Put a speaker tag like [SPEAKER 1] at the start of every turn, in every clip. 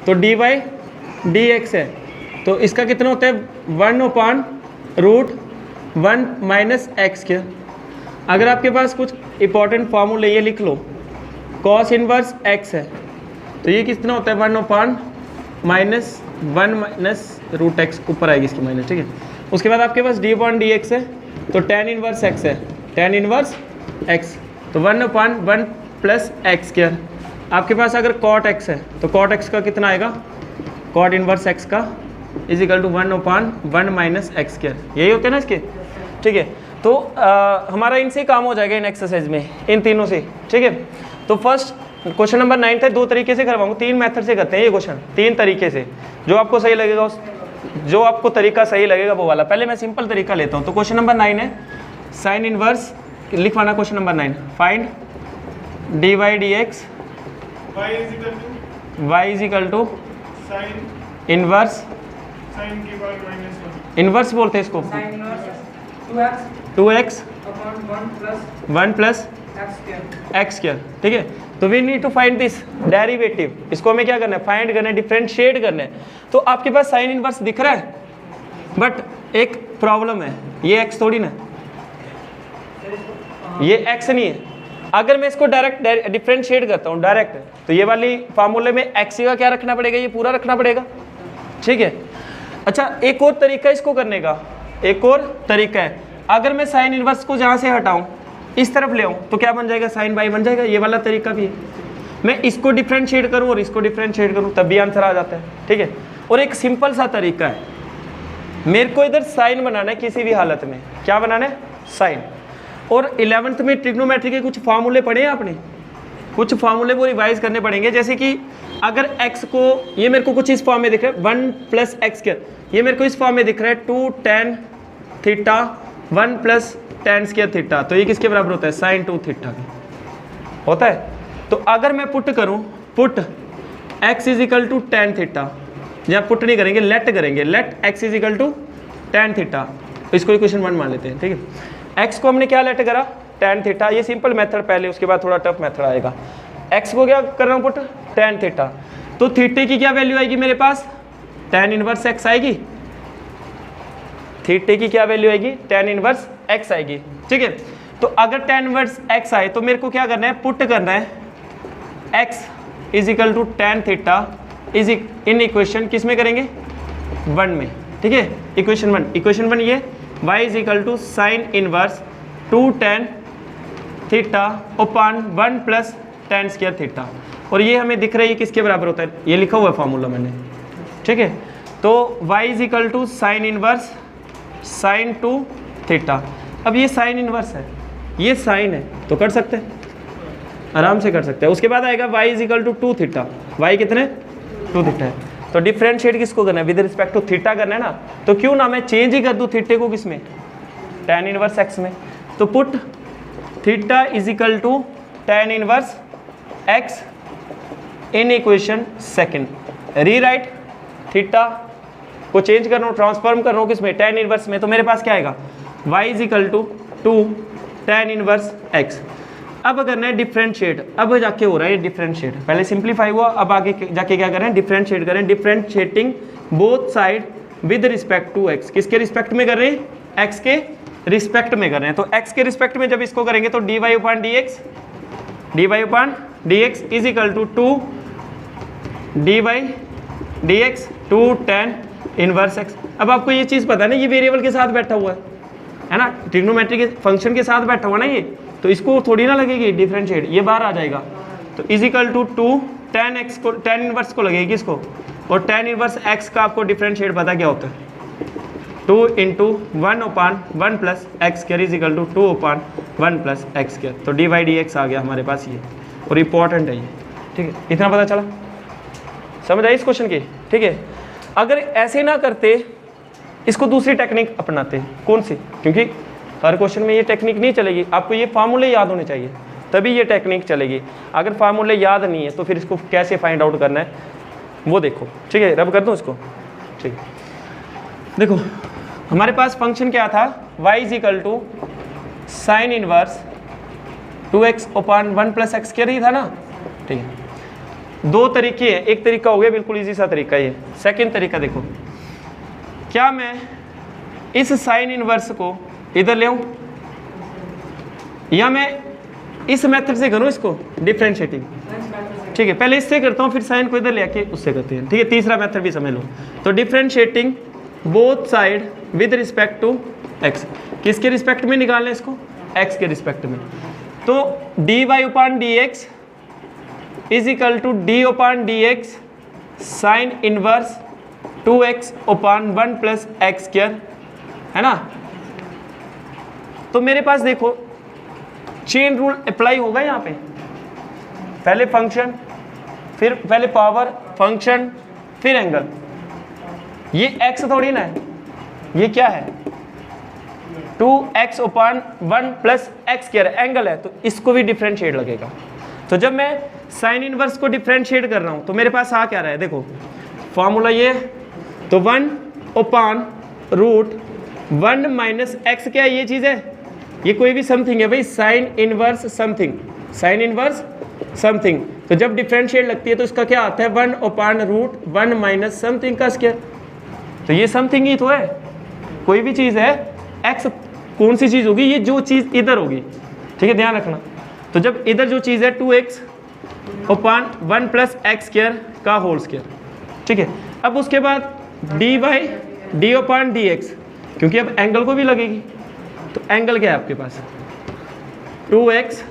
[SPEAKER 1] तो d y d x है, तो इसका कितना होता है 1/√1 माइनस एक्स स्क्वायर। अगर आपके पास कुछ इंपॉर्टेंट फार्मूले ये लिख लो, कॉस इनवर्स एक्स है तो ये कितना होता है 1/(-1 माइनस रूट एक्स, ऊपर आएगी इसकी माइनस, ठीक है। उसके बाद आपके पास डी एक्स है तो tan इनवर्स एक्स है, tan इनवर्स एक्स तो 1/(1 प्लस एक्स स्क्वायर। आपके पास अगर कॉट एक्स है तो कॉट एक्स का कितना आएगा, कॉट इनवर्स एक्स का is equal to 1/(1 minus x square. यही होते हैं ना इसके, ठीक है। तो हमारा इनसे काम हो जाएगा इन एक्सरसाइज में, इन तीनों से, ठीक है। तो फर्स्ट क्वेश्चन नंबर 9 था, 2 तरीके से करवाऊंगा, 3 मेथड से करते हैं ये क्वेश्चन, 3 तरीके से, जो आपको सही लगेगा जो आपको तरीका सही लगेगा वो वाला। पहले मैं सिंपल तरीका लेता हूँ। तो क्वेश्चन नंबर 9 है साइन इनवर्स, लिखवाना question number 9, find d y d x y is equal to inverse, inverse बोलते हैं इसको, 2x 1 प्लस एक्स स्क्वायर, ठीक है। तो we need to find this derivative, इसको हमें क्या करना है, फाइंड करना है, डिफरेंशिएट करना है। तो आपके पास साइन इनवर्स दिख रहा है, बट एक प्रॉब्लम है, ये x थोड़ी ना, ये x नहीं है। अगर मैं इसको डायरेक्ट डिफरेंशिएट करता हूँ डायरेक्ट, तो ये वाली फार्मूले में x का क्या रखना पड़ेगा, ये पूरा रखना पड़ेगा, ठीक है। अच्छा, एक और तरीका इसको करने का, एक और तरीका है, अगर मैं साइन इनवर्स को जहाँ से हटाऊँ इस तरफ ले आऊँ तो क्या बन जाएगा, साइन बाई बन जाएगा। ये वाला तरीका भी है, मैं इसको डिफरेंशिएट करूँ और इसको डिफरेंशिएट करूँ तब भी आंसर आ जाता है, ठीक है। और एक सिंपल सा तरीका है, मेरे को इधर साइन बनाना है किसी भी हालत में, क्या बनाना है, साइन। और 11th में ट्रिग्नोमेट्री के कुछ फार्मूले पढ़े हैं आपने, कुछ फार्मूले वो रिवाइज करने पड़ेंगे। जैसे कि अगर x को, ये मेरे को कुछ इस फॉर्म में दिख रहा है 1 प्लस एक्स स्क्वायर, ये मेरे को इस फॉर्म में दिख रहा है 2 tan theta 1 plus tan square theta, तो ये किसके बराबर होता है, साइन 2 थीटा के होता है। तो अगर मैं पुट करूं, put x is equal to tan theta, या पुट नहीं करेंगे, लेट करेंगे, let x is equal to tan theta, इसको इक्वेशन 1 मान लेते हैं, ठीक है। x को हमने क्या लेट करा, tan थीटा, ये सिंपल मेथड पहले, उसके बाद थोड़ा टफ मेथड आएगा। x को क्या कर रहा हूँ पुट, tan थीटा, तो थीटे की क्या वैल्यू आएगी मेरे पास, tan इनवर्स x आएगी, थीटे की क्या वैल्यू आएगी, tan इनवर्स x आएगी, ठीक है। तो अगर tan इनवर्स x आए तो मेरे को क्या करना है, पुट करना है x is equal to tan theta is in equation, किस में करेंगे, 1 में, ठीक है, इक्वेशन 1। इक्वेशन 1 ये y is equal to sine inverse 2 tan theta upon 1 plus tan square theta, और ये हमें दिख रहा है ये किसके बराबर होता है, ये लिखा हुआ है फार्मूला मैंने, ठीक है। तो y is equal to sine inverse sine 2 theta. अब ये साइन इनवर्स है, ये साइन है, तो कर सकते हैं, आराम से कर सकते हैं। उसके बाद आएगा y is equal to 2 theta, y कितने 2 थीटा है, तो डिफरेंशिएट किसको करना है, विद रिस्पेक्ट टू थीटा करना है ना, तो क्यों ना मैं चेंज ही कर दूँ थीटे को किस में, tan इनवर्स x में। तो put theta is equal to tan inverse x in equation 2, rewrite theta को चेंज कर रहा हूँ, ट्रांसफॉर्म कर रहा हूँ किसमें, tan इनवर्स में, तो मेरे पास क्या आएगा, y is equal to 2 tan inverse x। अब करना है डिफरेंशिएट, अब जाके हो रहा है ये डिफरेंशिएट, पहले सिंप्लीफाई हुआ, अब आगे जाके क्या करें, डिफरेंशिएट करें, differentiating both side with respect to x, किसके रिस्पेक्ट में कर रहे हैं, x के रिस्पेक्ट में कर रहे हैं। तो x के रिस्पेक्ट में जब इसको करेंगे तो dy upon dx is equal to 2 dy dx 2 tan inverse x। अब आपको ये चीज़ पता है ना, ये वेरिएबल के साथ बैठा हुआ है ना, ट्रिग्नोमेट्री के फंक्शन के साथ बैठा हुआ ना ये, तो इसको थोड़ी ना लगेगी डिफरेंशिएट, ये बाहर आ जाएगा। तो is equal to 2 tan x को, tan इनवर्स को लगेगी इसको, और tan इनवर्स x का आपको डिफरेंशिएट पता क्या होता है, 2 into 1/1 plus x square is equal to 2/1 plus x square. तो डी वाई डी एक्स आ गया हमारे पास ये, और इम्पॉर्टेंट है ये, ठीक है, इतना पता चला, समझ आई इस क्वेश्चन की, ठीक है। अगर ऐसे ना करते, इसको दूसरी टेक्निक अपनाते, कौन सी, क्योंकि हर क्वेश्चन में ये टेक्निक नहीं चलेगी, आपको ये फार्मूले याद होने चाहिए तभी ये टेक्निक चलेगी। अगर फार्मूले याद नहीं है तो फिर इसको कैसे फाइंड आउट करना है वो देखो, ठीक है, रब कर दूँ इसको, ठीक है। देखो हमारे पास फंक्शन क्या था, y is equal to sine inverse 2x/1 plus x square ही था ना, ठीक है। दो तरीके हैं, एक तरीका हो गया बिल्कुल इजी सा तरीका ये। सेकंड तरीका देखो, क्या मैं इस साइन इनवर्स को इधर ले आऊं या मैं इस मेथड से करूं इसको डिफरेंशिएटिंग? ठीक है, पहले इससे करता हूं फिर साइन को इधर ले आके उससे करते हैं। ठीक है, तीसरा मेथड भी समझ लो। तो differentiating both side with respect to x, किसके रिस्पेक्ट में निकालना है इसको? एक्स के रिस्पेक्ट में। तो dy upon dx is equal to d upon dx sine inverse 2x upon 1 plus x square, है ना। तो मेरे पास देखो चेन रूल अप्लाई होगा यहाँ पे, पहले फंक्शन, फिर पहले पावर, फंक्शन, फिर एंगल। ये x थोड़ी ना है, ये क्या है? 2x upon 1 plus x square angle है, तो इसको भी डिफरेंशिएट लगेगा। तो जब मैं साइन इनवर्स को डिफरेंशिएट कर रहा हूँ तो मेरे पास आ क्या रहा है, देखो फॉर्मूला ये, तो 1 upon रूट 1 माइनस एक्स, क्या है ये चीज़ है, ये कोई भी समथिंग है भाई, sine inverse something, sine inverse something. तो जब डिफरेंशिएट लगती है तो इसका क्या आता है? 1 upon रूट 1 माइनस समथिंग का स्क्वायर। तो ये समथिंग ही तो है, कोई भी चीज़ है, एक्स कौन सी चीज़ होगी? ये जो चीज़ इधर होगी। ठीक है, ध्यान रखना। तो जब इधर जो चीज़ है 2x upon 1 plus x square का होल स्क्वायर। ठीक है, अब उसके बाद dy upon dx, क्योंकि अब एंगल को भी लगेगी, तो एंगल क्या है आपके पास? 2x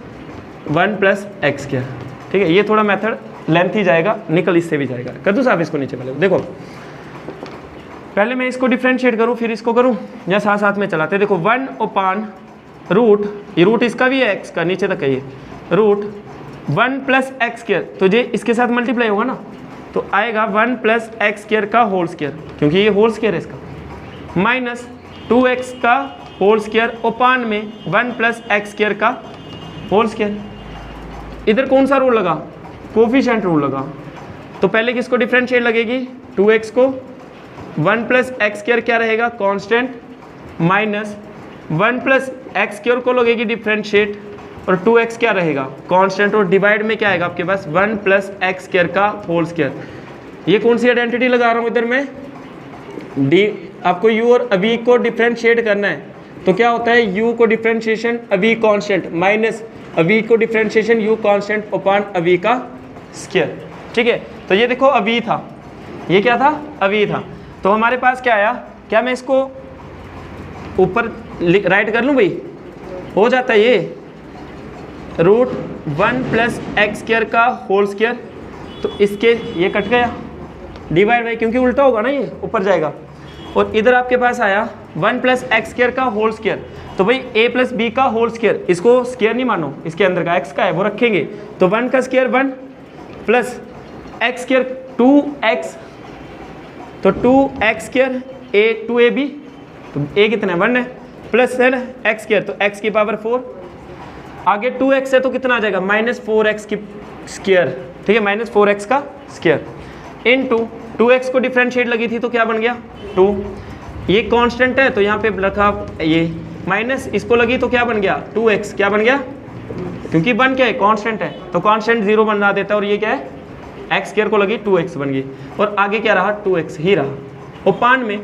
[SPEAKER 1] 1 plus x square. ठीक है, ये थोड़ा मेथड लेंथ ही जाएगा, निकल इससे भी जाएगा। कर दूँ साहब इसको नीचे वाले? देखो पहले मैं इसको डिफरेंशिएट करूँ फिर इसको करूँ, या साथ साथ में चलाते? देखो 1 upon रूट, ये रूट इसका भी है एक्स का, नीचे तक है ये रूट 1 प्लस एक्स स्क्वायर, तो ये इसके साथ मल्टीप्लाई होगा ना, तो आएगा 1 प्लस एक्स स्क्वायर का होल स्क्वायर, क्योंकि ये होल स्क्वायर है इसका, माइनस 2x का होल स्क्वायर ओपान में 1 प्लस एक्स स्क्वायर का होल स्क्वायर। इधर कौन सा रूल लगा? कोफिशिएंट रूल लगा। तो पहले किसको डिफरेंशिएट लगेगी? 2x को, 1 प्लस एक्स स्क्वायर क्या रहेगा? Constant, minus 1 plus x square को लगेगी डिफरेंशिएट, और 2x क्या रहेगा? कांस्टेंट, और डिवाइड में क्या आएगा आपके पास? 1 प्लस एक्स स्क्वायर का होल स्क्वायर। ये कौन सी आइडेंटिटी लगा रहा हूँ इधर मैं? डी, आपको u और अभी को डिफरेंशिएट करना है, तो क्या होता है? u को डिफरेंशिएशन अभी कांस्टेंट, माइनस अभी को डिफरेंशिएशन u कांस्टेंट अपॉन अभी का स्क्वायर। ठीक है, तो ये देखो अभी था, ये क्या था? अभी था। तो हमारे पास क्या आया? क्या मैं इसको ऊपर राइट कर लूँ भाई? हो जाता है ये रूट 1 प्लस एक्स स्क्वायर का होल स्क्वायर, तो इसके ये कट गया, डिवाइड बाई, क्योंकि उल्टा होगा ना, ये ऊपर जाएगा, और इधर आपके पास आया 1 प्लस एक्स स्क्वायर का होल स्क्वायर। तो भाई a प्लस बी का होल स्क्वायर, इसको स्क्वायर नहीं मानो, इसके अंदर का x का है वो रखेंगे, तो 1 का square 1 plus x square 2x, तो 2x स्क्वायर a 2ab, तो a कितना है? 1 है, प्लस है ना एक्स स्क्वायर, तो x की पावर 4, आगे 2x है तो कितना आ जाएगा? माइनस 4x की स्क्वायर। ठीक है, माइनस 4x का स्क्वायर इनटू 2x को डिफरेंशिएट लगी थी तो क्या बन गया? 2, ये कांस्टेंट है तो यहाँ पे रखा ये माइनस, इसको लगी तो क्या बन गया? 2x, क्या बन गया? क्योंकि 1 क्या है? कांस्टेंट है, तो कांस्टेंट 0 बना देता है, और ये क्या है? एक्स स्क्वायर को लगी 2x बन गई, और आगे क्या रहा? 2x ही रहा, ओपान में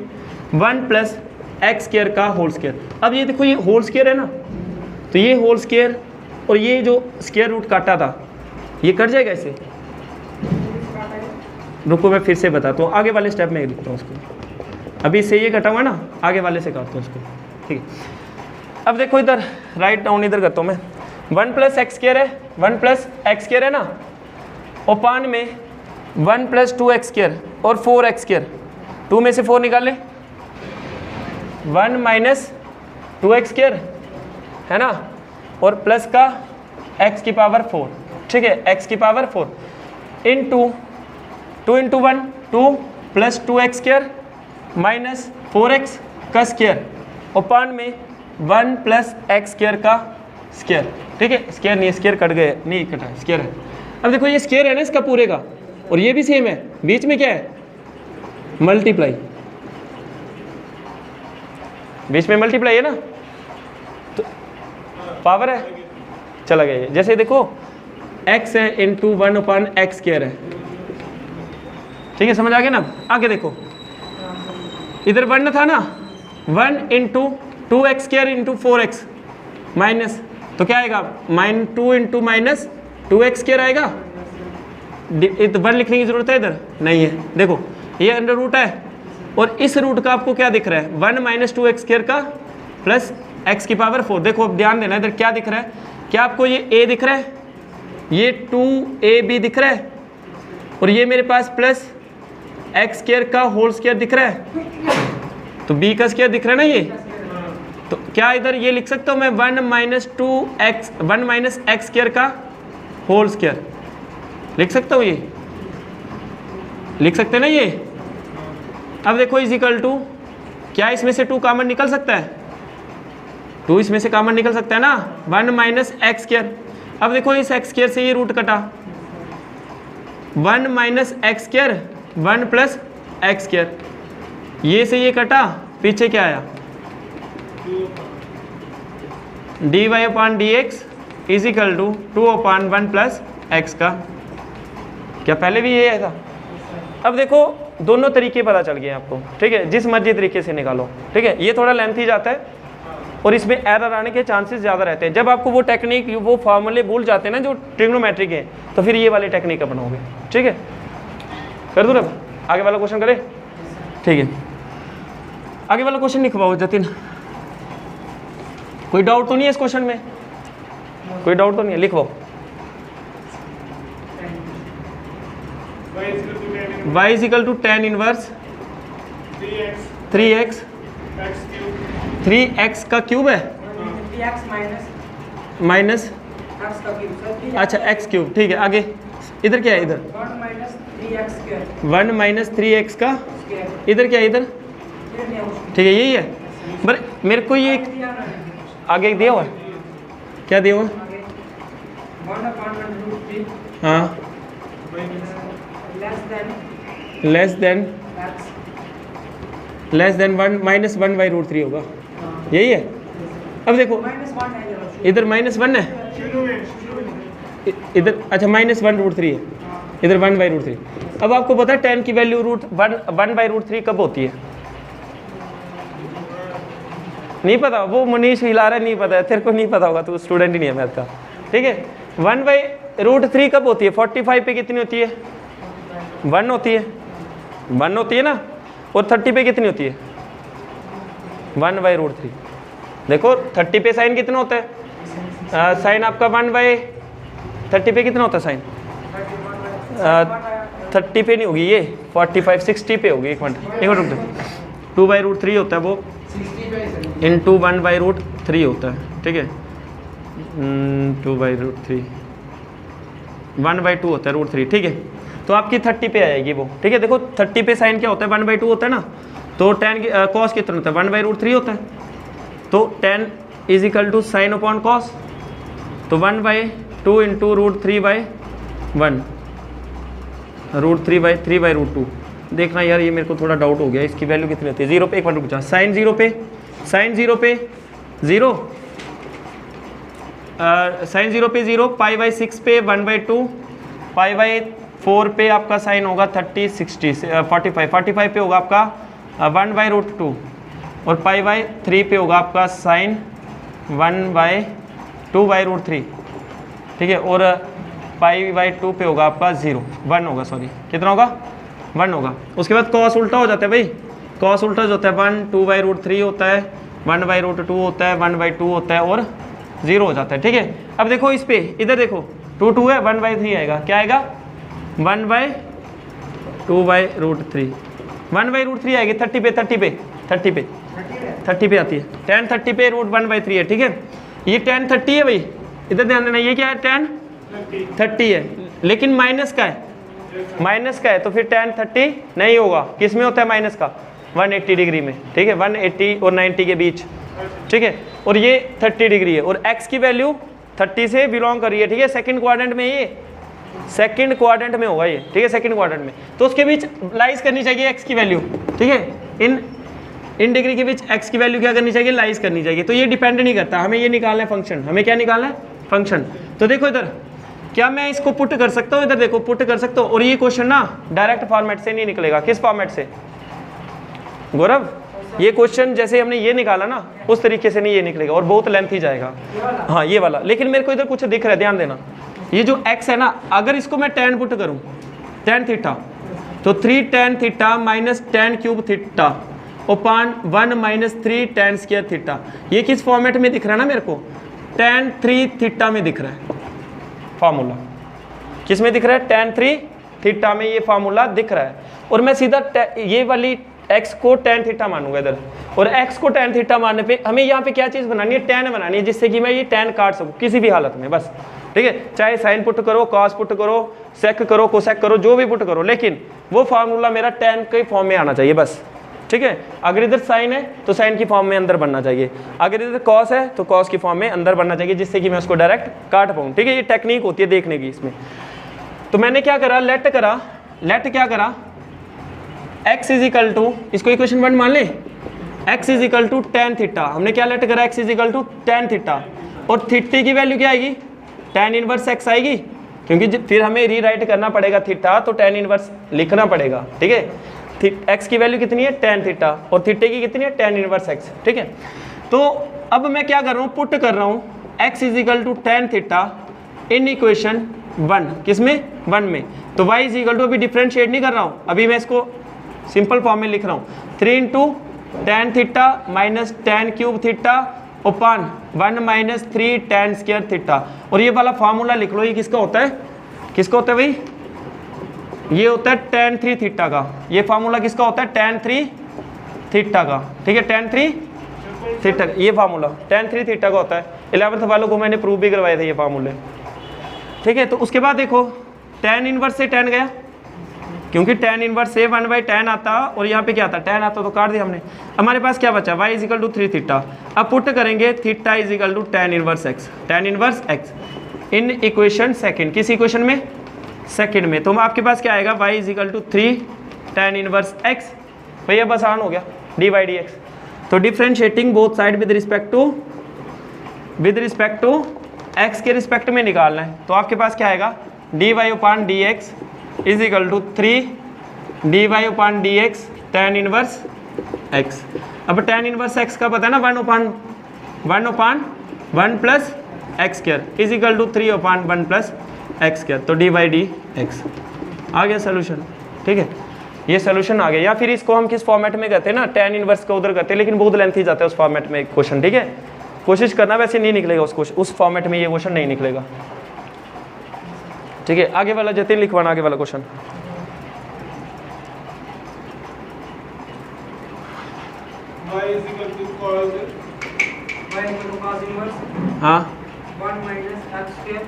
[SPEAKER 1] 1 प्लस एक्स स्क्वायर का होल स्क्वायर। अब ये देखो ये होल स्क्वायर है ना, तो ये होल स्क्वायर और ये जो स्क्वायर रूट काटा था ये कट जाएगा इसे। रुको मैं फिर से बताता हूँ, आगे वाले स्टेप में लिखता हूँ उसको, अभी से ये कटा हुआ ना, आगे वाले से काटता हूँ उसको। ठीक है, अब देखो इधर राइट डाउन इधर करता हूँ मैं, 1 प्लस एक्स स्क्वायर है, 1 प्लस एक्स स्क्वायर है ना, ओपान में 1 प्लस 2 एक्स स्क्वायर और 4 एक्स स्क्वायर, 2 में से 4 निकाल लें, 1 माइनस 2 एक्स स्क्वायर है ना, और प्लस का x की पावर 4। ठीक है, x की power 4 into 2 into 1 2 plus 2x square minus 4x का स्क्वायर, ओपान में 1 प्लस एक्स स्क्वायर का स्क्वायर। ठीक है, स्क्वायर नहीं, स्क्वायर कट गए, नहीं कटा, स्क्वायर है। अब देखो ये स्क्वायर है ना इसका पूरे का, और ये भी सेम है, बीच में क्या है? मल्टीप्लाई, बीच में मल्टीप्लाई है ना, तो पावर है, चला गया ये। जैसे देखो x है इंटू 1 अपॉन एक्स स्क्वायर है, ठीक है, समझ आ गया ना। आगे देखो, इधर 1 था ना, 1 into 2x square into 4x minus, तो क्या आएगा -2 इंटू माइनस 2x स्क्वायर आएगा। 1 लिखने की जरूरत है इधर नहीं है। देखो ये अंडर रूट है और इस रूट का आपको क्या दिख रहा है, 1 माइनस 2x स्क्वायर का प्लस x की पावर 4। देखो अब ध्यान देना, इधर क्या दिख रहा है, क्या आपको ये a दिख रहा है, ये 2ab दिख रहा है, और ये मेरे पास प्लस x स्क्वायर का होल स्क्वायर दिख रहा है, तो b का स्क्वायर दिख रहा है ना ये। तो क्या इधर ये लिख सकता हूँ मैं 1 माइनस x स्क्वायर का होल स्क्वायर लिख सकता हूँ, ये लिख सकते हैं ना ये। अब देखो इज इक्वल टू, क्या इसमें से 2 कॉमन निकल सकता है, 2 इसमें से कॉमन निकल सकता है ना, 1 माइनस एक्स स्क्वायर। अब देखो इस एक्स स्क्वायर से ये रूट कटा, 1 minus x square 1 plus x square, ये से ये कटा, पीछे क्या आया dy upon dx is equal to 2 upon 1 plus x का, क्या पहले भी ये था। अब देखो दोनों तरीके पता चल गए आपको, ठीक है, जिस मर्जी तरीके से निकालो, ठीक है। ये थोड़ा लेंथी जाता है और इसमें एरर आने के चांसेस ज़्यादा रहते हैं। जब आपको वो टेक्निक, वो फार्मूले भूल जाते हैं ना जो ट्रिग्नोमेट्री के, तो फिर ये वाली टेक्निक अपनाओगे, ठीक है। कर दूँ, आगे वाला क्वेश्चन करें, ठीक है। आगे वाला क्वेश्चन लिखवाओ जतिन, कोई डाउट तो नहीं है इस क्वेश्चन में, कोई डाउट तो नहीं है, लिखवाओ। y is equal to tan inverse 3x 3x का क्यूब है, माइनस अच्छा x क्यूब, ठीक है। आगे इधर क्या है, इधर 1 माइनस 3x का, इधर क्या है, इधर ठीक है, यही है। पर मेरे को ये आगे दिया हुआ है, क्या दिया हुआ, हाँ, less than 1 minus 1 by root 3 होगा, यही है। अब देखो इधर -1 है, इधर अच्छा -1 रूट 3 है, इधर 1 बाई रूट 3। अब आपको पता है tan की वैल्यू √1 बाई रूट 3 कब होती है, नहीं पता, वो मनीष हिला रहा है, नहीं पता है, तेरे को नहीं पता होगा, तो स्टूडेंट ही नहीं है मैथ का, ठीक है। 1 बाई रूट 3 कब होती है, 45 पे कितनी होती है, 1 होती है, 1 होती है ना, और 30 पे कितनी होती है, 1 बाई रूट 3। देखो 30 पे साइन कितना होता है, साइन आपका 1 बाई 30 पे कितना होता है साइन, 30 पे नहीं होगी ये, 45 60 पे होगी। एक मिनट रुक दो, 2 बाई रूट 3 होता है वो, इंटू 1 बाई रूट 3 होता है, ठीक है, 2 बाई रूट 3 1 बाई 2 होता है रूट 3, ठीक है। तो आपकी 30 पे आएगी वो, ठीक है। देखो 30 पे साइन क्या होता है, 1 बाई 2 होता है ना, तो tan कॉस कितना होता है, 1 बाई रूट 3 होता है, तो tan is equal to sine upon cos, तो 1 by 2 into root 3 by 1, root 3 by root 2। देखना यार ये मेरे को थोड़ा डाउट हो गया, इसकी वैल्यू कितनी होती है, 0 पे, एक मिनट रुक जा, साइन 0 पे 0, साइन 0 पे 0, पाई बाई 6 पे 1 बाई 2, पाई बाई 4 पे आपका साइन होगा 30 60 45 पे होगा आपका 1 बाई रूट 2, और पाई बाई 3 पे होगा आपका साइन 1 बाई 2 बाई रूट 3, ठीक है, और पाई बाई 2 पे होगा आपका 1 होगा, सॉरी कितना होगा, 1 होगा। उसके बाद कॉस उल्टा हो जाता है भाई, कॉस उल्टा जो होता है 1 2 बाई रूट 3 होता है, 1 बाई रूट 2 होता है, 1 बाई 2 होता है, और 0 हो जाता है, ठीक है। अब देखो इस पे, इधर देखो 2 है, 1 बाई 3 आएगा, क्या आएगा 1 by 2 by root 3, 1 by root 3 आएगी 30 पे आती है, tan 30 पे रूट 1 बाई 3 है, ठीक है। ये tan 30 है भाई, इधर ध्यान देना, ये क्या है tan 30 है, लेकिन माइनस का है, तो फिर tan 30 नहीं होगा, किस में होता है माइनस का, 180 डिग्री में, ठीक है, 180 और 90 के बीच, ठीक है, और ये 30 डिग्री है, और x की वैल्यू 30 से बिलोंग कर रही है, ठीक है, सेकंड क्वाड्रेंट में, ये सेकंड क्वाड्रेंट में होगा ये, ठीक है, सेकंड क्वाड्रेंट में, तो उसके बीच लाइज करनी चाहिए x की वैल्यू, ठीक है, इन डिग्री के बीच x की वैल्यू क्या करनी चाहिए, लाइज करनी चाहिए। तो ये डिपेंड नहीं करता, हमें ये निकालना है फंक्शन, हमें क्या निकालना है, फंक्शन। तो देखो इधर क्या मैं इसको पुट कर सकता हूँ? इधर देखो पुट कर सकता हूँ। और ये क्वेश्चन ना डायरेक्ट फॉर्मेट से नहीं निकलेगा। किस फॉर्मेट से गौरव? ये क्वेश्चन जैसे हमने ये निकाला ना उस तरीके से नहीं ये निकलेगा और बहुत लेंथ ही जाएगा। हाँ ये वाला। लेकिन मेरे को इधर कुछ दिख रहा है, ध्यान देना। ये जो x है ना, अगर इसको मैं tan पुट करूँ, tan थीटा, तो 3 tan theta minus tan cube theta upon 1 minus 3 tan square theta. ये किस फॉर्मेट में दिख रहा है ना मेरे को? tan 3 थीटा में दिख रहा है फार्मूला। किस में दिख रहा है? tan 3 थीटा में ये फार्मूला दिख रहा है। और मैं सीधा ये वाली x को tan थीटा मानूंगा इधर, और x को tan थीटा मानने पे हमें यहाँ पे क्या चीज़ बनानी है? tan बनानी है, जिससे कि मैं ये tan काट सकूँ किसी भी हालत में, बस। ठीक है, चाहे साइन पुट करो, कॉस पुट करो, सेक करो, कोसेक करो, जो भी पुट करो, लेकिन वो फार्मूला मेरा tan के फॉर्म में आना चाहिए, बस। ठीक है, अगर इधर साइन है तो साइन की फॉर्म में अंदर बनना चाहिए, अगर इधर कॉस है तो कॉस की फॉर्म में अंदर बनना चाहिए, जिससे कि मैं उसको डायरेक्ट काट पाऊँ। ठीक है, ये टेक्निक होती है देखने की इसमें। तो मैंने क्या करा? लेट क्या करा? x इज इक्वल टू, इसको इक्वेशन 1 मान ले, x is equal to tan theta. हमने क्या लेट करा? x is equal to tan theta. और थीटा की वैल्यू क्या आएगी? tan इनवर्स x आएगी, क्योंकि फिर हमें रीराइट करना पड़ेगा थीटा, तो tan इनवर्स लिखना पड़ेगा। ठीक है, x की वैल्यू कितनी है? tan थीटा, और थीटा की कितनी है? tan inverse x। ठीक है, तो अब मैं क्या कर रहा हूँ? पुट कर रहा हूँ x is equal to tan theta in equation 1। किसमें? 1 में। तो y इज इक्वल टू, अभी डिफ्रेंशिएट नहीं कर रहा हूँ, अभी मैं इसको सिंपल फॉर्म में लिख रहा हूँ। 3 into tan theta minus tan cube theta upon 1 minus 3 tan square theta. और ये वाला फार्मूला लिख लो, ये किसका होता है? किसका होता है भाई? ये होता है tan 3 थीटा का। ये फार्मूला किसका होता है? tan 3 थीटा का। ठीक है, tan 3 थीटा, ये फार्मूला tan 3 थीटा का होता है। 11th वालों को मैंने प्रूव भी करवाए थे ये फार्मूले। ठीक है, तो उसके बाद देखो tan इनवर्स से tan गया, क्योंकि tan इनवर्स से 1/tan आता, और यहाँ पे क्या आता? tan आता, तो काट दिया हमने। हमारे पास क्या बचा? y is equal to 3 theta. अब पुट करेंगे theta is equal to tan inverse x, tan inverse x in equation second. किस इक्वेशन में? सेकंड में। तो आपके पास क्या आएगा? y is equal to 3 tan inverse x। भैया बस आसान हो गया, dy/dx। तो differentiating both side with respect to x के रिस्पेक्ट में निकालना है। तो आपके पास क्या आएगा? dy/dx is equal to 3 dy/dx tan inverse x। अब tan इनवर्स x का पता है ना, 1/1 plus x square is equal to 3/1 plus x square. तो dy/dx आ गया सोल्यूशन। ठीक है, ये सोल्यूशन आ गया। या फिर इसको हम किस फॉर्मेट में करते हैं ना, tan इनवर्स का उधर करते हैं, लेकिन बहुत लेंथी जाता है उस फॉर्मेट में क्वेश्चन। ठीक है, कोशिश करना, वैसे नहीं निकलेगा उस फॉर्मेट में ये क्वेश्चन नहीं निकलेगा। ठीक है, आगे वाला जतिन लिखवाना, आगे वाला क्वेश्चन। हाँ,
[SPEAKER 2] 1 minus x square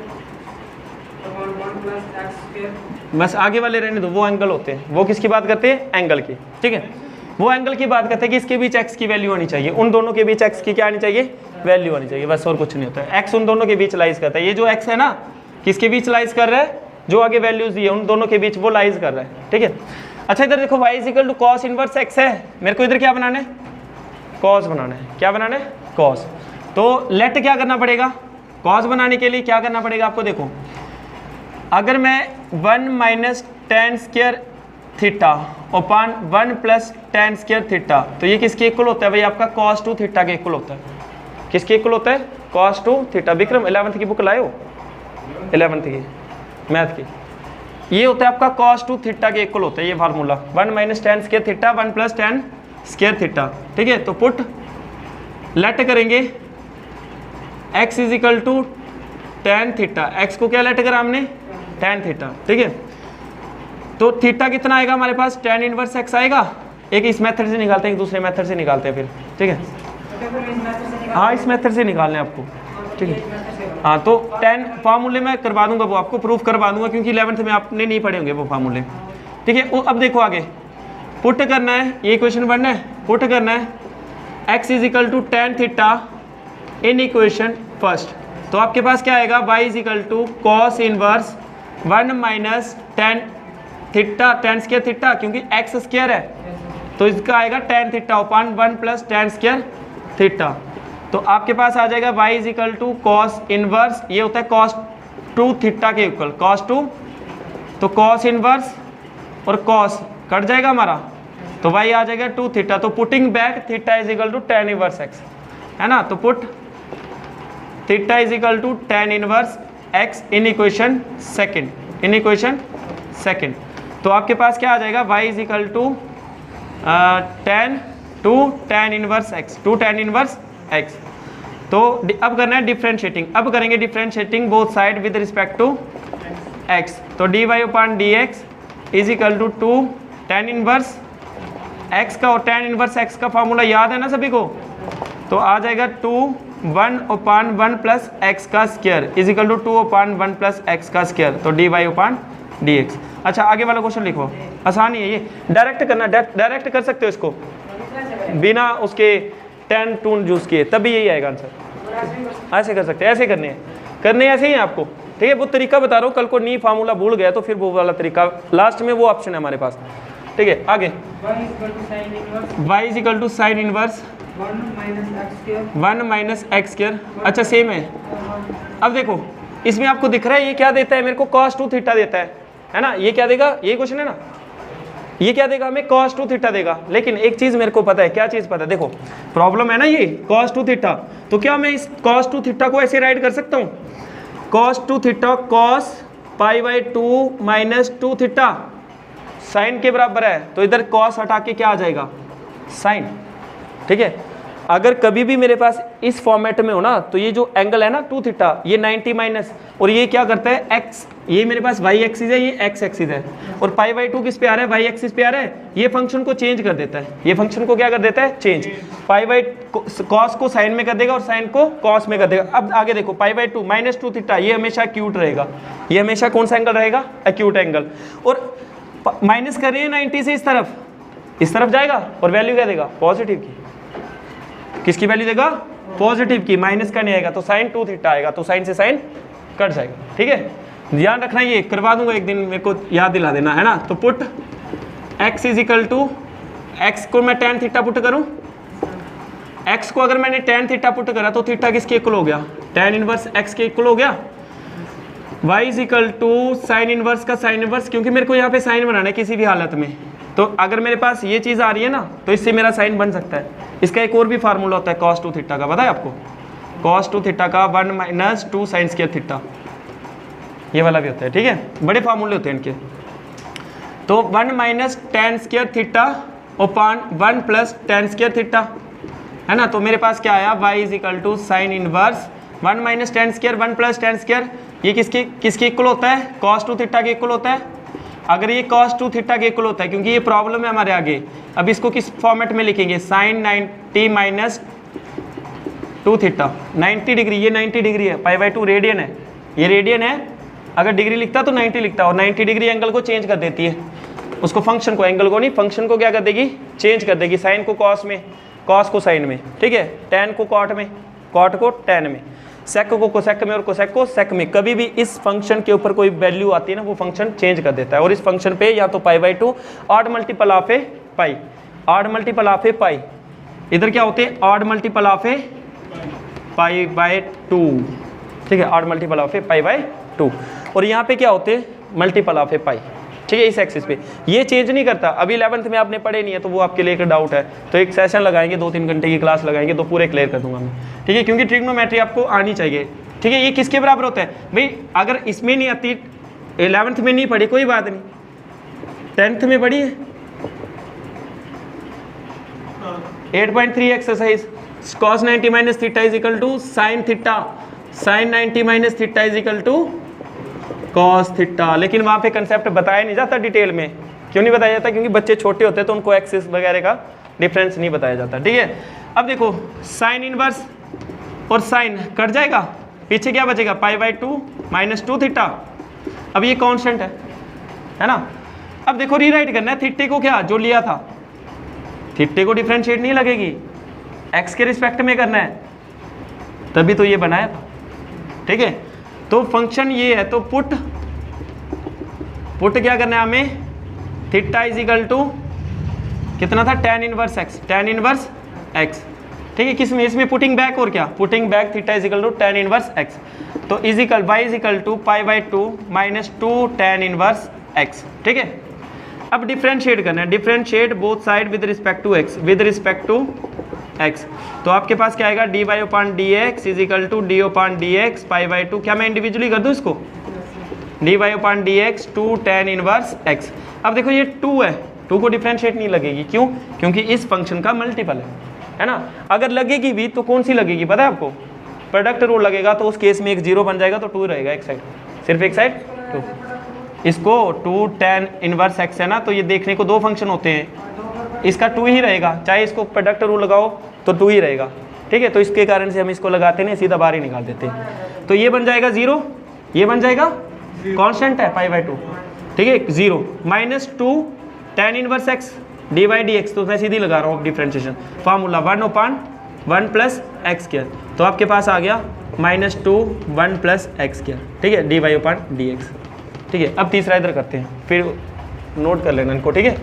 [SPEAKER 2] upon 1 plus x square.
[SPEAKER 1] बस आगे वाले रहने दो, वो एंगल होते हैं। वो किसकी बात करते हैं? एंगल की। ठीक है, वो एंगल की बात करते हैं कि इसके बीच x की वैल्यू होनी चाहिए, उन दोनों के बीच x की क्या आनी चाहिए? वैल्यू होनी चाहिए, बस और कुछ नहीं होता है। x उन दोनों के बीच लाइज करता है। ये जो x है ना, किसके बीच लाइज कर रहा है? जो आगे वैल्यूज दी है उन दोनों के बीच वो लाइज कर रहा है। ठीक है, अच्छा इधर देखो y is equal to cos inverse x है। मेरे को इधर क्या बनाना है? कॉस बनाना है। क्या बनाना है? कॉस। तो लेट क्या करना पड़ेगा? कॉस बनाने के लिए क्या करना पड़ेगा आपको? देखो, अगर मैं 1 minus tan square theta upon 1 plus tan square theta, तो ये किसके इक्वल होता है भाई? आपका cos 2 थीटा के इक्वल होता है। किसके इक्वल होता है? cos 2 theta. विक्रम 11th की बुक लाए हो? 11th की मैथ की, ये होता है आपका cos 2 थीटा के इक्वल होता है ये formula. 1 minus tan square theta 1 plus tan square theta. ठीक है, तो पुट लेट करेंगे x is equal to tan theta. x को क्या लेट करा हमने? tan theta. ठीक है, तो थीटा कितना आएगा हमारे पास? tan इनवर्स x आएगा। एक इस मेथड से निकालते हैं, एक दूसरे मेथड से निकालते हैं फिर। ठीक है, हाँ इस मेथड से निकालने आपको। ठीक है, हाँ तो tan फार्मूले में करवा दूंगा, वो आपको प्रूफ करवा दूंगा, क्योंकि 11th में आपने नहीं पढ़े होंगे वो फार्मूले। ठीक है, वो अब देखो आगे पुट करना है, ये इक्वेशन 1 है, पुट करना है x is equal to tan theta in equation first. तो आपके पास क्या आएगा? y is equal to cos inverse 1 minus tan theta tan square theta, क्योंकि x स्क्वायर है तो इसका आएगा tan theta upon 1 plus tan square theta. तो आपके पास आ जाएगा y is equal to cos inverse, ये होता है कॉस 2 थीटा के इक्वल cos 2, तो cos इनवर्स और cos कट जाएगा हमारा, तो y आ जाएगा 2 थीटा। तो putting back theta is equal to tan inverse x, है ना। तो put theta is equal to tan inverse x in equation second, तो आपके पास क्या आ जाएगा, y is equal to tan inverse x, 2 tan inverse x। तो अब करना है डिफरेंशिएटिंग, अब करेंगे differentiating both side with respect to x। तो dy upon dx is equal to 2 tan inverse x का, और tan इनवर्स x का फार्मूला याद है ना सभी को, तो आ जाएगा 2 1 अपॉन 1 प्लस एक्स का square is equal to 2 upon 1 plus x का स्क्वायर, तो dy अपॉन dx। अच्छा आगे वाला क्वेश्चन लिखो, आसान ही है ये, डायरेक्ट करना, डायरेक्ट कर सकते हो इसको बिना उसके tan टून यूज किए, तभी यही आएगा आंसर। ऐसे कर सकते हैं, ऐसे करने ऐसे ही है आपको, ठीक है। वो तरीका बता रहा हूँ, कल को नी फार्मूला भूल गया तो फिर वो वाला तरीका लास्ट में, वो ऑप्शन है हमारे पास, ठीक है। आगे y is equal to sine inverse 1 minus x square, अच्छा सेम है। अब देखो इसमें आपको दिख रहा है ये क्या देता है मेरे को, cos 2 थीटा देता है ना, ये क्या देगा, ये क्वेश्चन है ना, ये क्या देगा हमें, cos 2 थीटा देगा। लेकिन एक चीज मेरे को पता है, क्या चीज पता है, देखो प्रॉब्लम है ना ये cos 2 थीटा, तो क्या मैं इस cos 2 थीटा को ऐसे राइट कर सकता हूँ, cos 2 theta cos pi by 2 minus 2 theta sine के बराबर है, तो इधर cos हटा के क्या आ जाएगा, साइन, ठीक है। अगर कभी भी मेरे पास इस फॉर्मेट में हो ना, तो ये जो एंगल है ना 2 थीटा, ये 90 माइनस, और ये क्या करता है x, ये मेरे पास y एक्सिस है, ये x एक्सिस है, और पाई बाई 2 किस पे आ रहा है, y एक्सिस पे आ रहा है, ये फंक्शन को चेंज कर देता है, ये फंक्शन को क्या कर देता है, चेंज, पाई बाई कॉस को साइन में कर देगा और साइन को कॉस में कर देगा। अब आगे देखो पाई बाई 2 माइनस 2 थीटा, ये हमेशा एक्यूट रहेगा, ये हमेशा कौन सा एंगल रहेगा, एक्यूट एंगल, और माइनस कर रहे हैं 90 से इस तरफ जाएगा, और वैल्यू क्या देगा, पॉजिटिव की, किसकी वैल्यू देगा, पॉजिटिव की, माइनस का नहीं आएगा, तो साइन 2 थीटा आएगा, तो साइन से साइन कट जाएगा, ठीक है। ध्यान रखना, ये करवा दूंगा एक दिन, मेरे को याद दिला देना, है ना। तो put x is equal to, x को मैं tan थीटा पुट करूं, x को अगर मैंने tan थीटा पुट करा तो थीटा किसके इक्वल हो गया, tan इनवर्स x के इक्वल हो गया। y is equal to sine inverse का साइन इनवर्स, क्योंकि मेरे को यहाँ पे साइन बनाना है किसी भी हालत में, तो अगर मेरे पास ये चीज़ आ रही है ना, तो इससे मेरा साइन बन सकता है। इसका एक और भी फार्मूला होता है cos 2 थीटा का, पता है आपको, cos 2 थीटा का 1 माइनस 2 साइन स्क्वायर थीटा, ये वाला भी होता है, ठीक है, बड़े फार्मूले होते हैं इनके। तो 1 minus tan square theta upon 1 plus tan square theta, है ना। तो मेरे पास क्या आया, y is equal to sine inverse 1 minus tan square 1 plus tan square, ये किसके इक्वल होता है, cos 2 थीटा के इक्वल होता है। अगर ये cos 2 थीटा के इक्वल होता है, क्योंकि ये प्रॉब्लम है हमारे आगे, अब इसको किस फॉर्मेट में लिखेंगे, साइन 90 माइनस 2 थीटा, 90 डिग्री, ये 90 डिग्री है, पाई बाई 2 रेडियन है, ये रेडियन है, अगर डिग्री लिखता तो 90 लिखता, और 90 डिग्री एंगल को चेंज कर देती है, उसको फंक्शन को, एंगल को नहीं, फंक्शन को क्या कर देगी, चेंज कर देगी, साइन को कॉस में, कॉस को साइन में, ठीक है, टैन को कॉट में, कॉट को टैन में, सेक को कोसेक में, और कोसेक को सेक में। कभी भी इस फंक्शन के ऊपर कोई वैल्यू आती है ना, वो फंक्शन चेंज कर देता है, और इस फंक्शन पे या तो pi by 2 odd multiple of a pi, odd multiple of a pi, इधर क्या होते हैं, odd multiple of a pi by 2, ठीक है, odd multiple of a pi by 2, और यहाँ पे क्या होते हैं, मल्टीपल ऑफ ए पाई, ठीक है, इस एक्सिस पे। ये चेंज नहीं करता, अभी 11th में आपने पढ़े नहीं है, तो वो आपके लिए एक डाउट है, तो एक सेशन लगाएंगे, 2-3 घंटे की क्लास लगाएंगे, तो पूरे क्लियर कर दूंगा मैं, ठीक है, क्योंकि ट्रिग्नोमेट्री आपको आनी चाहिए, ठीक है। ये किसके बराबर होता है भाई, अगर इसमें नहीं आती, 11th में नहीं पढ़ी कोई बात नहीं, 10th में पढ़ी है, 8.3 exercise, cos 90 minus theta is equal to sine theta, sine 90 minus theta is equal to cos theta. लेकिन वहाँ पे कंसेप्ट बताया नहीं जाता डिटेल में, क्यों नहीं बताया जाता, क्योंकि बच्चे छोटे होते हैं, तो उनको एक्सिस वगैरह का डिफरेंस नहीं बताया जाता, ठीक है। अब देखो साइन इनवर्स और साइन कट जाएगा, पीछे क्या बचेगा, पाई बाई 2 माइनस 2 थीटा, अब ये कॉन्स्टेंट है ना। अब देखो रीराइट करना है, थीटे को क्या जो लिया था, थीटे को डिफ्रेंशिएट नहीं लगेगी, एक्स के रिस्पेक्ट में करना है, तभी तो ये बनाया था, ठीक है। तो फंक्शन ये है, तो पुट क्या करना है हमें, थीटा इज इक्वल टू कितना था, tan inverse x, tan inverse x, ठीक है, किसमें, इसमें पुटिंग बैक और क्या, putting back theta is equal to tan inverse x, तो is equal y is equal to π/2 minus 2 tan inverse x। ठीक है, अब डिफरेंशिएट करना है, differentiate both side with respect to x, with respect to x, तो आपके पास क्या आएगा dy/dx is equal to d/dx π/2, क्या मैं इंडिविजुअली कर दूं इसको, dy/dx 2 tan इनवर्स x। अब देखो ये 2 है, 2 को डिफरेंशिएट नहीं लगेगी, क्यों, क्योंकि इस फंक्शन का मल्टीपल है ना। अगर लगेगी भी तो कौन सी लगेगी पता है आपको, प्रोडक्ट रूल लगेगा, तो उस केस में एक 0 बन जाएगा, तो 2 रहेगा एक साइड, सिर्फ एक साइड 2। इसको 2 tan इनवर्स x है ना, तो ये देखने को 2 फंक्शन होते हैं, इसका 2 ही रहेगा, चाहे इसको प्रोडक्ट रूल लगाओ तो 2 ही रहेगा। ठीक है, तो इसके कारण से हम इसको लगाते नहीं, सीधा बाहर ही निकाल देते हैं, तो ये बन जाएगा 0, ये बन जाएगा कांस्टेंट है π/2, ठीक है 0 minus 2 tan inverse x dy/dx, तो मैं सीधी लगा रहा हूँ differentiation formula 1/1 plus x square, तो आपके पास आ गया -2 1 प्लस एक्स स्क्वायर। ठीक है, dy/dx। ठीक है, अब तीसरा इधर करते हैं, फिर नोट कर लेना इनको। ठीक है,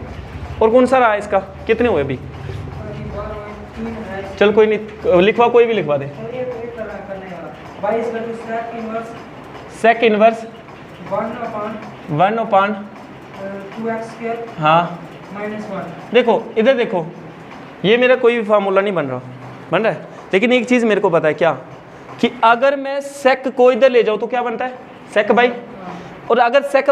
[SPEAKER 1] और कौन सा रहा इसका, कितने हुए अभी, चल कोई नहीं लिखवा, कोई भी लिखवा दे। सेक इनवर्स
[SPEAKER 2] 1/2x²,
[SPEAKER 1] हाँ,
[SPEAKER 2] -1।
[SPEAKER 1] देखो इधर देखो, ये मेरा कोई भी फार्मूला नहीं बन रहा है, लेकिन एक चीज़ मेरे को पता है क्या, कि अगर मैं सेक को इधर ले जाऊँ तो क्या बनता है, सेक बाई, और अगर सेक